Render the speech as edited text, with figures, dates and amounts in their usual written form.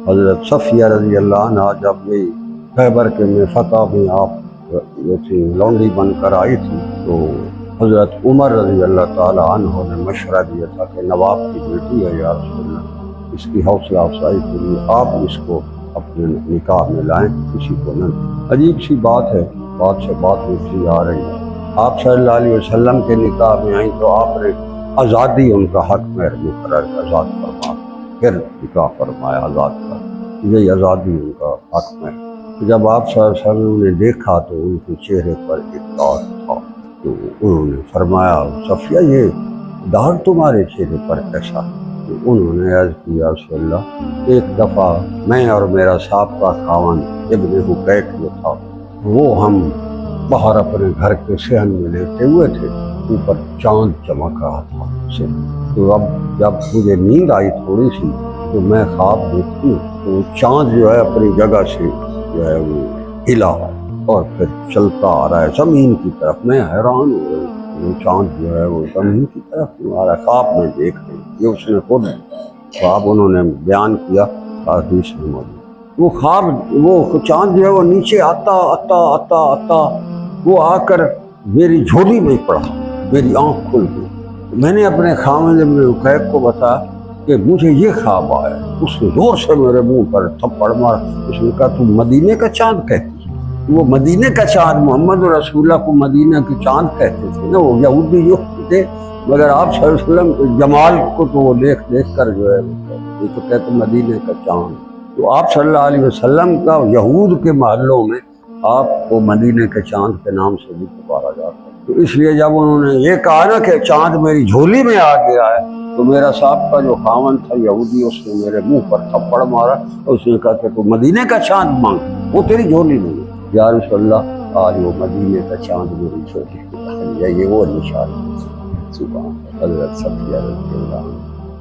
حضرت صفیہ رضی اللہ عنہ جب یہ خیبر کے میں فتح میں آپ لونڈی بن کر آئی تھی تو حضرت عمر رضی اللہ تعالیٰ عنہ نے مشورہ دیا تھا کہ نواب کی بیٹی ہے یا رسول اللہ، اس کی حوصلہ افزائی کے لیے آپ اس کو اپنے نکاح میں لائیں، کسی کو نہ دیں۔ عجیب سی بات ہے، بات سے بات اٹھی آ رہی ہے۔ آپ صلی اللہ علیہ وسلم کے نکاح میں آئیں تو آپ نے آزادی ان کا حق مہر مقرر کا آزاد فرما، پھر نکاح فرمایا آزاد کر، یہی آزادی ان کا حق مہر۔ جب آپ صلی اللہ علیہ وسلم نے دیکھا تو ان کے چہرے پر ایک داغ تھا، تو انہوں نے فرمایا صفیہ یہ داغ تمہارے چہرے پر کیسا؟ تو انہوں نے عرض کیا رسول اللہ ایک دفعہ میں اور میرا سابقہ خاوند ابن حقیق جو تھا وہ ہم باہر اپنے گھر کے صحن میں لیٹے ہوئے تھے، اوپر چاند چمک رہا تھا سے، تو اب جب مجھے نیند آئی تھوڑی سی تو میں خواب دیکھتی ہوں تو چاند جو ہے اپنی جگہ سے جو ہے وہ ہلا اور پھر چلتا آ رہا ہے زمین کی طرف۔ میں حیران ہو گئی، وہ چاند جو ہے وہ زمین کی طرف کیوں آ رہا ہے؟ خواب میں دیکھ رہی، یہ اس نے خود خواب انہوں نے بیان کیا حدیث میں موجود۔ وہ خواب وہ چاند جو ہے وہ نیچے آتا آتا آتا آتا وہ آ کر میری جھولی میں پڑا، میری آنکھ کھل گئی۔ میں نے اپنے خاوند ابن حقیق کو بتایا کہ مجھے یہ خواب آیا۔ اس نے زور سے میرے منہ پر تھپڑ مارا، اس نے کہا تم مدینے کا چاند کہتی ہے؟ وہ مدینے کا چاند، محمد رسول اللہ کو مدینہ کے چاند کہتے تھے نا، وہ یہودی جو تھے، مگر آپ صلی اللہ علیہ وسلم کے جمال کو تو وہ دیکھ دیکھ کر جو ہے یہ تو کہتے مدینے کا چاند۔ تو آپ صلی اللہ علیہ وسلم کا یہود کے محلوں میں آپ کو مدینے کے چاند کے نام سے بھی پکارا جاتا ہے۔ تو اس لیے جب انہوں نے یہ کہا نا کہ چاند میری جھولی میں آ گیا ہے، تو میرا صاحب کا جو خاوند تھا یہودی، اس نے میرے منہ پر تھپڑ مارا اور اس نے کہا کہ تو مدینے کا چاند مانگ، وہ تیری جھولی میں ہے۔ یا رسول اللہ آج وہ مدینے کا چاند میری جھولی میں ہے، یہ وہ نشان ہے۔ سبحان حضرت صفیہ رضی اللہ عنہ۔